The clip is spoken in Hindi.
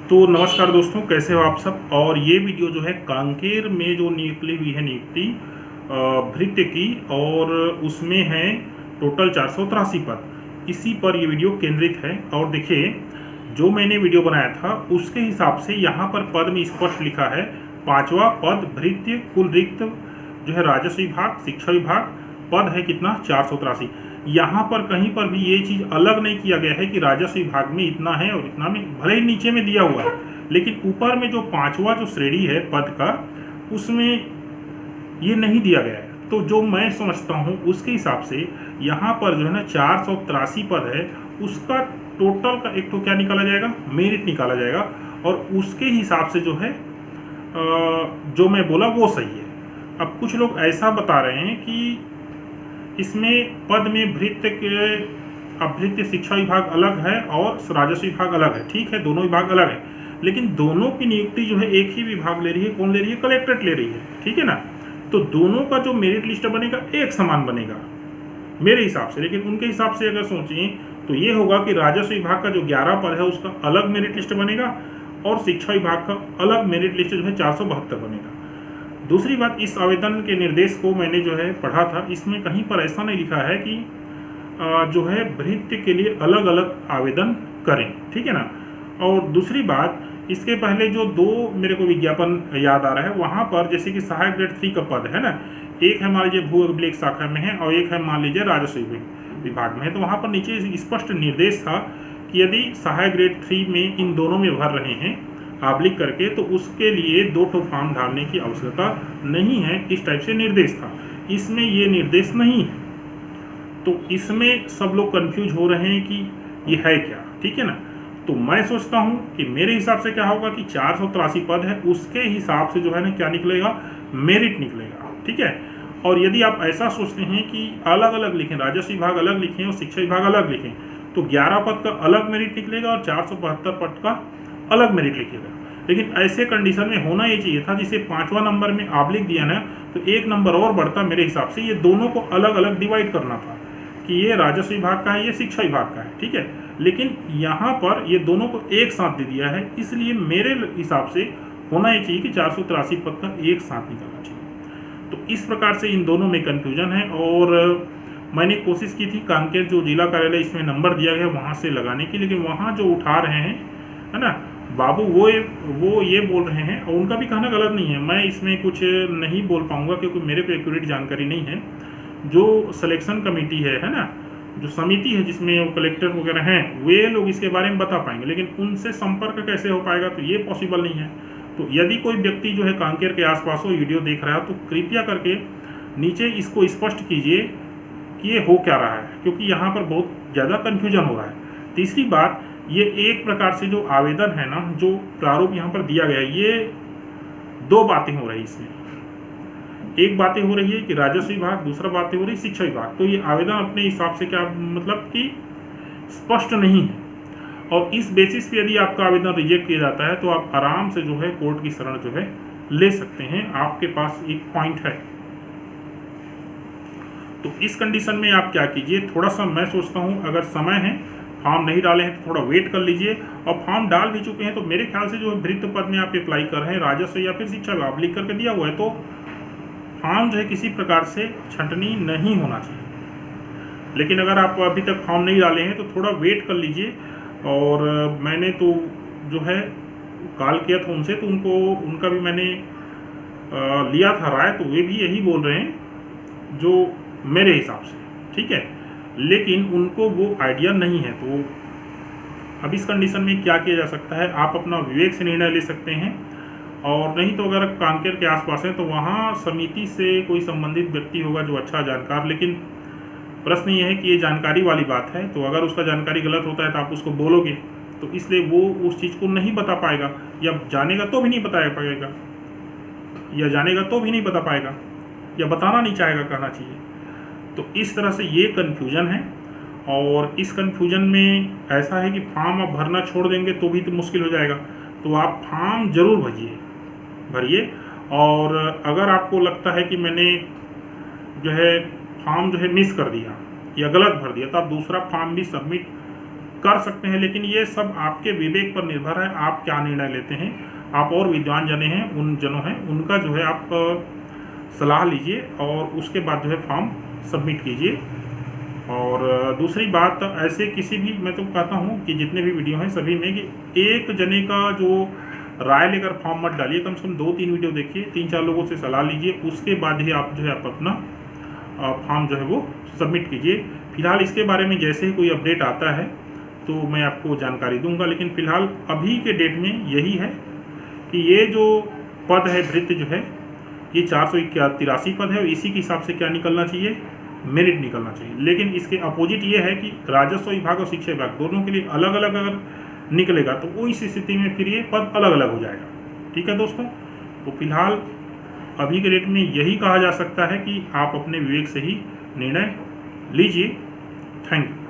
तो नमस्कार दोस्तों, कैसे हो आप सब। और ये वीडियो जो है कांकेर में जो निकली हुई है नियुक्ति भृत्य की, और उसमें है टोटल 483 पद। इसी पर ये वीडियो केंद्रित है। और देखिए, जो मैंने वीडियो बनाया था उसके हिसाब से यहाँ पर पद में स्पष्ट लिखा है 5वां पद भृत्य, कुल रिक्त जो है राजस्व विभाग, शिक्षा विभाग, पद है कितना 483। यहाँ पर कहीं पर भी ये चीज़ अलग नहीं किया गया है कि राजस्व विभाग में इतना है और इतना में, भले ही नीचे में दिया हुआ है, लेकिन ऊपर में जो 5वां जो श्रेणी है पद का, उसमें ये नहीं दिया गया है। तो जो मैं समझता हूँ उसके हिसाब से यहाँ पर जो है ना 483 पद है, उसका टोटल का एक तो क्या निकाला जाएगा, मेरिट निकाला जाएगा, और उसके हिसाब से जो है जो मैं बोला वो सही है। अब कुछ लोग ऐसा बता रहे हैं कि इसमें पद में भृत्य के भृत्य शिक्षा विभाग अलग है और राजस्व विभाग अलग है। ठीक है, दोनों विभाग अलग है, लेकिन दोनों की नियुक्ति जो है एक ही विभाग ले रही है। कौन ले रही है? कलेक्ट्रेट ले रही है। ठीक है ना। तो दोनों का जो मेरिट लिस्ट बनेगा एक समान बनेगा मेरे हिसाब से। लेकिन उनके हिसाब से अगर सोचें तो ये होगा कि राजस्व विभाग का जो 11 पद है उसका अलग मेरिट लिस्ट बनेगा, और शिक्षा विभाग का अलग मेरिट लिस्ट जो है 472 बनेगा। दूसरी बात, इस आवेदन के निर्देश को मैंने जो है पढ़ा था, इसमें कहीं पर ऐसा नहीं लिखा है कि जो है भृत्य के लिए अलग अलग आवेदन करें। ठीक है ना। और दूसरी बात, इसके पहले जो दो मेरे को विज्ञापन याद आ रहा है, वहाँ पर जैसे कि सहायक ग्रेड 3 का पद है ना, एक है मान लीजिए भू अभिलेख शाखा में है और एक है मान लीजिए राजस्व विभाग में है। तो वहाँ पर नीचे स्पष्ट निर्देश था कि यदि सहायक ग्रेड 3 में इन दोनों में भर रहे हैं आबलिक करके, तो उसके लिए 2 फॉर्म डालने की आवश्यकता नहीं है। इस टाइप से निर्देश था। इसमें ये निर्देश नहीं है, तो इसमें सब लोग कंफ्यूज हो रहे हैं कि ये है क्या। ठीक है ना। तो मैं सोचता हूँ कि मेरे हिसाब से क्या होगा कि 483 पद है, उसके हिसाब से जो है ना क्या निकलेगा, मेरिट निकलेगा। ठीक है। और यदि आप ऐसा सोचते हैं कि अलग अलग लिखें, राजस्व विभाग अलग लिखें और शिक्षा विभाग अलग लिखें, तो 11 पद का अलग मेरिट निकलेगा और 472 पद का अलग मेरिट लिखेगा। लेकिन ऐसे कंडीशन में होना ये चाहिए था, जिसे 5वां नंबर में आबलिक दिया ना, तो एक नंबर और बढ़ता मेरे हिसाब से। ये दोनों को अलग अलग डिवाइड करना था कि ये राजस्व विभाग का है, ये शिक्षा विभाग का है। ठीक है। लेकिन यहाँ पर ये दोनों को एक साथ दे दिया है, इसलिए मेरे हिसाब से होना ये चाहिए कि 483 पद का एक साथ निकलना चाहिए। तो इस प्रकार से इन दोनों में कन्फ्यूजन है। और मैंने कोशिश की थी कांकेर जो जिला कार्यालय इसमें नंबर दिया गया वहाँ से लगाने की, लेकिन वहाँ जो उठा रहे हैं है ना बाबू, वो ये बोल रहे हैं, और उनका भी कहना गलत नहीं है। मैं इसमें कुछ नहीं बोल पाऊंगा क्योंकि मेरे को एक्यूरेट जानकारी नहीं है। जो सिलेक्शन कमेटी है ना, जो समिति है जिसमें वो कलेक्टर वगैरह हैं, वे लोग इसके बारे में बता पाएंगे, लेकिन उनसे संपर्क कैसे हो पाएगा, तो ये पॉसिबल नहीं है। तो यदि कोई व्यक्ति जो है कांकेर के आसपास हो, वीडियो देख रहा है, तो कृपया करके नीचे इसको स्पष्ट कीजिए कि ये हो क्या रहा है, क्योंकि यहाँ पर बहुत ज़्यादा कन्फ्यूजन हो रहा है। तीसरी बात, ये एक प्रकार से जो आवेदन है ना, जो प्रारूप यहाँ पर दिया गया है, ये 2 बातें हो रही है इसमें। एक बातें हो रही है कि राजस्व विभाग, दूसरा बातें हो रही शिक्षा विभाग। तो ये आवेदन अपने हिसाब से क्या मतलब कि स्पष्ट नहीं है, और इस बेसिस पे यदि आपका आवेदन रिजेक्ट किया जाता है तो आप आराम से जो है कोर्ट की शरण जो है ले सकते हैं। आपके पास एक पॉइंट है। तो इस कंडीशन में आप क्या कीजिए, थोड़ा सा मैं सोचता हूँ अगर समय है, फॉर्म नहीं डाले हैं तो थोड़ा वेट कर लीजिए, और फॉर्म डाल भी चुके हैं तो मेरे ख्याल से जो है भृत्य पद में आप अप्लाई कर रहे हैं, राजस्व या फिर शिक्षा विभाग लिख करके दिया हुआ है, तो फॉर्म जो है किसी प्रकार से छंटनी नहीं होना चाहिए। लेकिन अगर आप अभी तक फॉर्म नहीं डाले हैं तो थोड़ा वेट कर लीजिए। और मैंने तो जो है कॉल किया था उनसे, तो उनका भी मैंने लिया था राय, तो वे भी यही बोल रहे हैं जो मेरे हिसाब से। ठीक है। लेकिन उनको वो आइडिया नहीं है। तो अब इस कंडीशन में क्या किया जा सकता है, आप अपना विवेक से निर्णय ले सकते हैं। और नहीं तो अगर कांकेर के आसपास है तो वहाँ समिति से कोई संबंधित व्यक्ति होगा जो अच्छा जानकार, लेकिन प्रश्न ये है कि ये जानकारी वाली बात है, तो अगर उसका जानकारी गलत होता है तो आप उसको बोलोगे, तो इसलिए वो उस चीज़ को नहीं बता पाएगा, या जानेगा तो भी नहीं बता पाएगा, या जानेगा तो भी नहीं बता पाएगा, या बताना नहीं चाहेगा, कहना चाहिए। तो इस तरह से ये कन्फ्यूजन है। और इस कन्फ्यूजन में ऐसा है कि फॉर्म आप भरना छोड़ देंगे तो भी तो मुश्किल हो जाएगा। तो आप फॉर्म जरूर भरिए। और अगर आपको लगता है कि मैंने जो है फॉर्म जो है मिस कर दिया या गलत भर दिया, तो आप दूसरा फॉर्म भी सबमिट कर सकते हैं, लेकिन ये सब आपके विवेक पर निर्भर है, आप क्या निर्णय लेते हैं। आप और विद्वान जने हैं, उन जनों हैं, उनका जो है आप सलाह लीजिए और उसके बाद जो है फॉर्म सबमिट कीजिए। और दूसरी बात, ऐसे किसी भी, मैं तो कहता हूँ कि जितने भी वीडियो हैं सभी में, कि एक जने का जो राय लेकर फॉर्म मत डालिए, कम से कम 2-3 वीडियो देखिए, 3-4 लोगों से सलाह लीजिए, उसके बाद ही आप जो है आप अपना फॉर्म जो है वो सबमिट कीजिए। फिलहाल इसके बारे में जैसे ही कोई अपडेट आता है तो मैं आपको जानकारी दूंगा, लेकिन फिलहाल अभी के डेट में यही है कि ये जो पद है भृत्य जो है ये 483 पद है, और इसी के हिसाब से क्या निकलना चाहिए, मेरिट निकलना चाहिए। लेकिन इसके अपोजिट ये है कि राजस्व विभाग और शिक्षा विभाग दोनों के लिए अलग अलग अगर निकलेगा तो इस स्थिति में फिर ये पद अलग अलग हो जाएगा। ठीक है दोस्तों, तो फिलहाल अभी के डेट में यही कहा जा सकता है कि आप अपने विवेक से ही निर्णय लीजिए। Thank you.